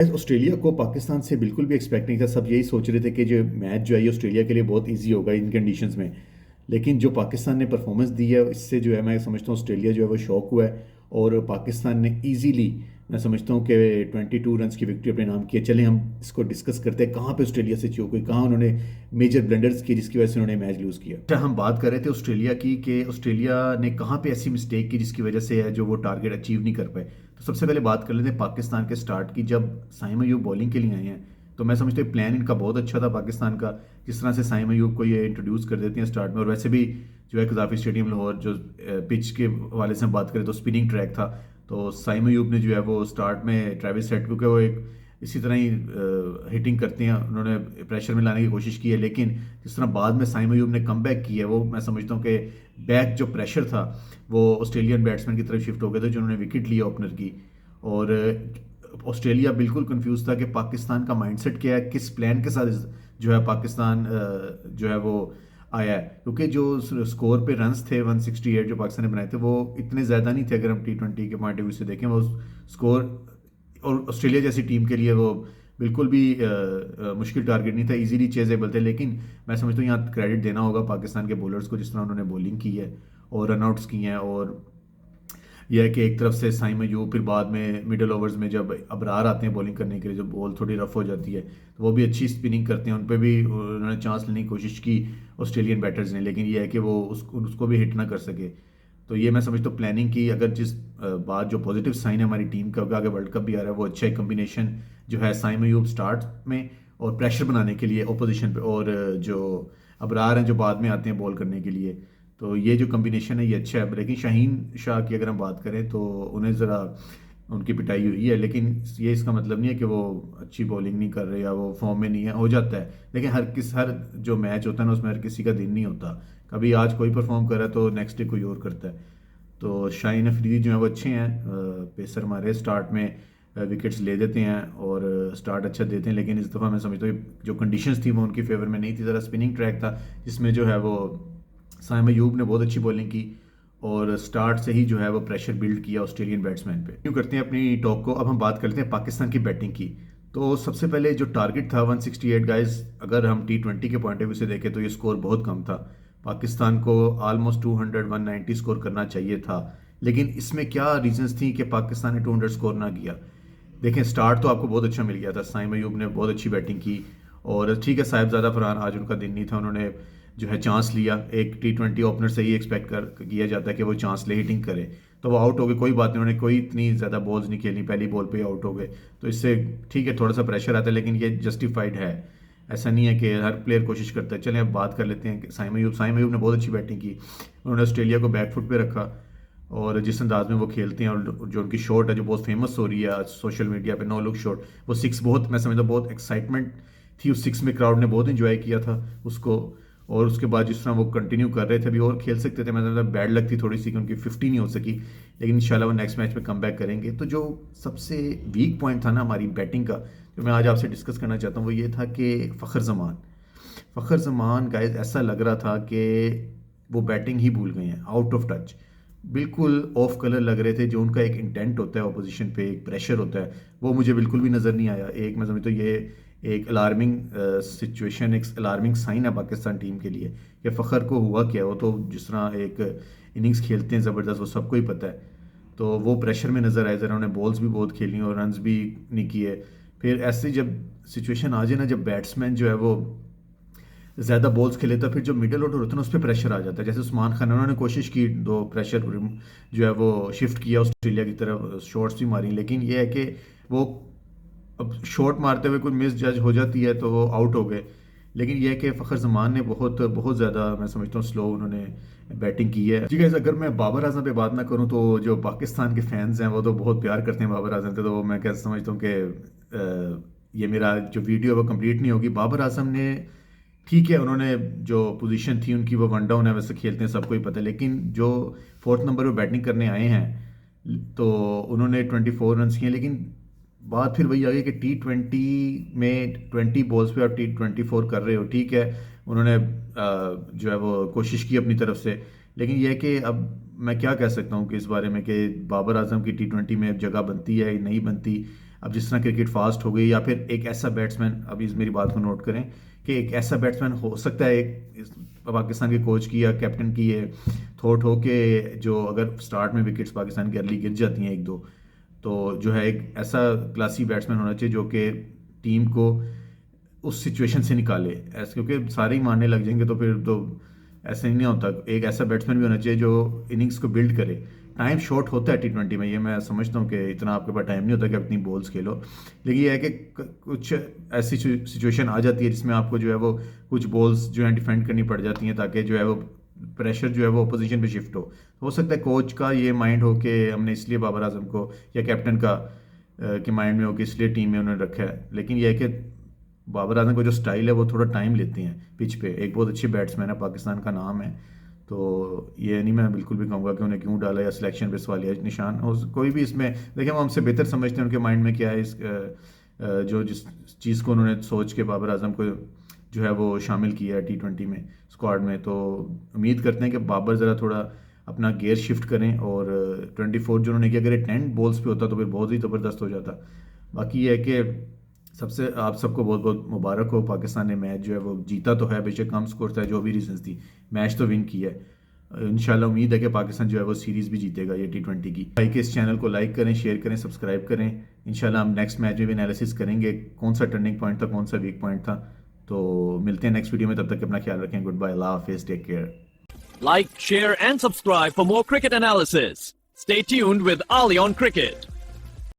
Australia को पाकिस्तान से बिल्कुल भी एक्सपेक्ट नहीं था। सब यही सोच रहे थे कि जो मैच जो है ये ऑस्ट्रेलिया के लिए बहुत इजी होगा इन कंडीशंस में। लेकिन जो पाकिस्तान ने परफॉर्मेंस दी है इससे जो है मैं समझता हूँ ऑस्ट्रेलिया जो है वो शॉक हुआ है। और पाकिस्तान ने इजीली, मैं समझता हूँ कि 22 रन की विक्ट्री अपने नाम की है। चलें हम इसको डिस्कस करते हैं कहाँ पे ऑस्ट्रेलिया से चूक हुई, कहाँ उन्होंने मेजर ब्लंडर्स किए जिसकी वजह से उन्होंने मैच लूज़ किया। अच्छा, हम बात कर रहे थे ऑस्ट्रेलिया की कि ऑस्ट्रेलिया ने कहाँ पे ऐसी मिस्टेक की जिसकी वजह से है जो वो टारगेट अचीव नहीं कर पाए। तो सबसे पहले बात कर लेते हैं पाकिस्तान के स्टार्ट की। जब साइम अयूब बॉलिंग के लिए आए हैं तो मैं समझता हूँ प्लान इनका बहुत अच्छा था पाकिस्तान का। जिस तरह से साइम अयूब को ये इंट्रोड्यूस कर देते हैं स्टार्ट में, और वैसे भी जो है कज़ाफ़ी स्टेडियम लाहौर जो पिच के हवाले से हम बात करें तो स्पिनिंग ट्रैक था। तो साइम अयूब ने जो है वो स्टार्ट में ट्रेविस हेड, क्योंकि वो एक इसी तरह ही हिटिंग करते हैं, उन्होंने प्रेशर में लाने की कोशिश की है। लेकिन जिस तरह बाद में साइम अयूब ने कम बैक किया है, वो मैं समझता हूँ कि बैक जो प्रेशर था वो ऑस्ट्रेलियन बैट्समैन की तरफ शिफ्ट हो गया था जिन्होंने विकेट लिया ओपनर की। और ऑस्ट्रेलिया बिल्कुल कंफ्यूज था कि पाकिस्तान का माइंडसेट क्या है, किस प्लान के साथ जो है पाकिस्तान जो है वो आया है। क्योंकि जो स्कोर पे रन्स थे 168 जो पाकिस्तान ने बनाए थे वो इतने ज़्यादा नहीं थे अगर हम T20 के पॉइंट ऑफ व्यू से देखें। वो स्कोर और ऑस्ट्रेलिया जैसी टीम के लिए वो बिल्कुल भी मुश्किल टारगेट नहीं था, इजीली चेजेबल थे। लेकिन मैं समझता हूँ यहाँ क्रेडिट देना होगा पाकिस्तान के बॉलर्स को जिस तरह उन्होंने बॉलिंग की है और रनआउट्स किए हैं। और यह है कि एक तरफ से साइम अयूब, फिर बाद में मिडल ओवर्स में जब अबरार आते हैं बॉलिंग करने के लिए, जब बॉल थोड़ी रफ हो जाती है तो वो भी अच्छी स्पिनिंग करते हैं, उन पर भी उन्होंने चांस लेने की कोशिश की ऑस्ट्रेलियन बैटर्स ने। लेकिन यह है कि वो उसको भी हिट ना कर सके। तो ये मैं समझता हूँ प्लानिंग की, अगर जिस बात जो पॉजिटिव साइन है हमारी टीम का, आगे वर्ल्ड कप भी आ रहा है, वो अच्छा एक कम्बिनेशन जो है साइम अयूब स्टार्ट में और प्रेशर बनाने के लिए ओपोजिशन पे, और जो अबरार हैं जो बाद में आते हैं बॉल करने के लिए। तो ये जो कम्बिनेशन है ये अच्छा है। लेकिन शाहीन शाह की अगर हम बात करें तो उन्हें ज़रा उनकी पिटाई हुई है, लेकिन ये इसका मतलब नहीं है कि वो अच्छी बॉलिंग नहीं कर रहे या वो फॉर्म में नहीं है, हो जाता है। लेकिन हर जो मैच होता है ना उसमें हर किसी का दिन नहीं होता। कभी आज कोई परफॉर्म कर रहा है तो नेक्स्ट डे कोई और करता है। तो शाहीन अफरीदी जो है वो अच्छे हैं, पेसर हमारे स्टार्ट में विकेट्स ले देते हैं और स्टार्ट अच्छा देते हैं। लेकिन इस दफ़ा मैं समझता हूँ जो कंडीशंस थी वो उनकी फेवर में नहीं थी। ज़रा स्पिनिंग ट्रैक था जिसमें जो है वो साइम अयूब ने बहुत अच्छी बॉलिंग की और स्टार्ट से ही जो है वो प्रेशर बिल्ड किया ऑस्ट्रेलियन बैट्समैन पे। क्यों करते हैं अपनी टॉक को, अब हम बात करते हैं पाकिस्तान की बैटिंग की। तो सबसे पहले जो टारगेट था 168 गाइस, अगर हम T20 के पॉइंट ऑफ व्यू से देखें तो ये स्कोर बहुत कम था। पाकिस्तान को ऑलमोस्ट 200 190 स्कोर करना चाहिए था। लेकिन इसमें क्या रीजंस थी कि पाकिस्तान ने 200 स्कोर ना किया। देखें, स्टार्ट तो आपको बहुत अच्छा मिल गया था, साइम अयूब ने बहुत अच्छी बैटिंग की। और ठीक है, साहिबजादा फरहान आज उनका दिन नहीं था, उन्होंने जो है चांस लिया। एक T20 ओपनर से ही एक्सपेक्ट कर किया जाता है कि वो चांस ले हिटिंग करे, तो वो आउट हो गए, कोई बात नहीं, उन्होंने कोई इतनी ज़्यादा बॉल्स नहीं खेली, पहली बॉल पे आउट हो गए। तो इससे ठीक है थोड़ा सा प्रेशर आता है, लेकिन ये जस्टिफाइड है। ऐसा नहीं है कि हर प्लेयर कोशिश करता है। चलें अब बात कर लेते हैं कि साइम अयूब ने बहुत अच्छी बैटिंग की, उन्होंने ऑस्ट्रेलिया को बैकफुट पे रखा। और जिस अंदाज में वो खेलते हैं और जो उनकी शॉट है जो बहुत फेमस हो रही है आज सोशल मीडिया पे, नो लुक शॉट, वो सिक्स, बहुत मैं समझता हूँ बहुत एक्साइटमेंट थी उस सिक्स में, क्राउड ने बहुत इंजॉय किया था उसको। और उसके बाद जिस तरह वो कंटिन्यू कर रहे थे, अभी और खेल सकते थे, मतलब बैड लक थी थोड़ी सी कि उनकी 50 नहीं हो सकी। लेकिन इंशाल्लाह वो नेक्स्ट मैच में कम बैक करेंगे। तो जो सबसे वीक पॉइंट था ना हमारी बैटिंग का, जो मैं आज आपसे डिस्कस करना चाहता हूँ, वो ये था कि फ़खर ज़मान गाइस ऐसा लग रहा था कि वो बैटिंग ही भूल गए हैं, आउट ऑफ टच, बिल्कुल ऑफ कलर लग रहे थे। जो उनका एक इंटेंट होता है अपोजिशन पे, एक प्रेशर होता है, वो मुझे बिल्कुल भी नज़र नहीं आया। एक मैं समझता हूँ ये एक अलार्मिंग सिचुएशन, एक अलार्मिंग साइन है पाकिस्तान टीम के लिए कि फ़खर को हुआ क्या। वो तो जिस तरह एक इनिंग्स खेलते हैं ज़बरदस्त, वो सबको ही पता है। तो वो प्रेशर में नज़र आए ज़रा, उन्होंने बॉल्स भी बहुत खेली और रन्स भी नहीं किए। फिर ऐसे जब सिचुएशन आ जाए ना, जब बैट्समैन जो है वो ज़्यादा बॉल्स खेले, तो फिर जो मिडल ऑर्डर होता है ना उस पर प्रेशर आ जाता है। जैसे उस्मान खान, उन्होंने कोशिश की दो प्रेशर जो है वो शिफ्ट किया ऑस्ट्रेलिया की तरफ, शॉट्स भी मारी, लेकिन ये है कि वो अब शॉट मारते हुए कोई मिस जज हो जाती है तो वो आउट हो गए। लेकिन यह है कि फ़खर ज़मान ने बहुत बहुत ज़्यादा मैं समझता हूँ स्लो उन्होंने बैटिंग की है। जी गाइस, अगर मैं बाबर आजम पे बात ना करूँ तो जो पाकिस्तान के फैंस हैं वो तो बहुत प्यार करते हैं बाबर आजम से, तो मैं क्या समझता हूँ कि ये मेरा जो वीडियो है वो कंप्लीट नहीं होगी। बाबर आजम ने, ठीक है, उन्होंने जो पोजीशन थी उनकी वो वन डाउन है, वैसे खेलते हैं सबको ही पता है, लेकिन जो फोर्थ नंबर पर बैटिंग करने आए हैं तो उन्होंने 24 रन किए। लेकिन बात फिर वही आ गई कि T20 में 20 बॉल्स पे आप T24 कर रहे हो, ठीक है, उन्होंने जो है वो कोशिश की अपनी तरफ से। लेकिन यह है कि अब मैं क्या कह सकता हूँ कि इस बारे में कि बाबर आजम की T20 में जगह बनती है नहीं बनती। अब जिस तरह क्रिकेट फास्ट हो गई, या फिर एक ऐसा बैट्समैन, अभी इस मेरी बात को नोट करें कि एक ऐसा बैट्समैन हो सकता है, एक पाकिस्तान के कोच की या कैप्टन की ये थॉट हो कि जो अगर स्टार्ट में विकेट्स पाकिस्तान की अर्ली गिर जाती हैं एक दो, तो जो है एक ऐसा क्लासी बैट्समैन होना चाहिए जो कि टीम को उस सिचुएशन से निकाले ऐसे, क्योंकि सारे ही मारने लग जाएंगे तो फिर तो ऐसे ही नहीं होता। एक ऐसा बैट्समैन भी होना चाहिए जो इनिंग्स को बिल्ड करे। टाइम शॉर्ट होता है T20 में, ये मैं समझता हूँ कि इतना आपके पास टाइम नहीं होता कि आप इतनी बॉल्स खेलो, लेकिन ये है कि कुछ ऐसी सिचुएशन आ जाती है जिसमें आपको जो है वो कुछ बॉल्स जो है डिफेंड करनी पड़ जाती हैं, ताकि जो है वो प्रेशर जो है वो अपोजिशन पे शिफ्ट हो सकता है कोच का ये माइंड हो कि हमने इसलिए बाबर आजम को, या कैप्टन का के माइंड में हो कि इसलिए टीम में उन्होंने रखा है, लेकिन यह है कि बाबर आजम का जो स्टाइल है वो थोड़ा टाइम लेते हैं पिच पे। एक बहुत अच्छे बैट्समैन है, पाकिस्तान का नाम है, तो ये नहीं मैं बिल्कुल भी कहूँगा कि उन्हें क्यों डाला या सिलेक्शन पे सवालिया निशान हो कोई भी इसमें। देखिए, हम हमसे बेहतर समझते हैं उनके माइंड में क्या है, इस जो जिस चीज़ को उन्होंने सोच के बाबर आजम को जो है वो शामिल किया है T20 में स्क्वाड में। तो उम्मीद करते हैं कि बाबर ज़रा थोड़ा अपना गियर शिफ्ट करें, और 24 जो उन्होंने किया, अगर ये 10 बॉल्स पे होता तो फिर बहुत ही ज़बरदस्त हो जाता। बाकी ये है कि सबसे आप सबको बहुत बहुत मुबारक हो, पाकिस्तान ने मैच जो है वो जीता तो है, बेशक कम स्कोर था, जो भी रीजंस थी, मैच तो विन किया है। इंशाल्लाह उम्मीद है कि पाकिस्तान जो है वो सीरीज़ भी जीतेगा ये T20 की। भाई के इस चैनल को लाइक करें, शेयर करें, सब्सक्राइब करें। इंशाल्लाह हम नेक्स्ट मैच में भी एनालिसिस करेंगे कौन सा टर्निंग पॉइंट था, कौन सा वीक पॉइंट था। तो मिलते हैं नेक्स्ट वीडियो में, तब तक अपना ख्याल रखें। गुड बाय, अल्लाह हाफिज़, take care. Like, share and subscribe for more cricket analysis. Stay tuned with Ali on Cricket.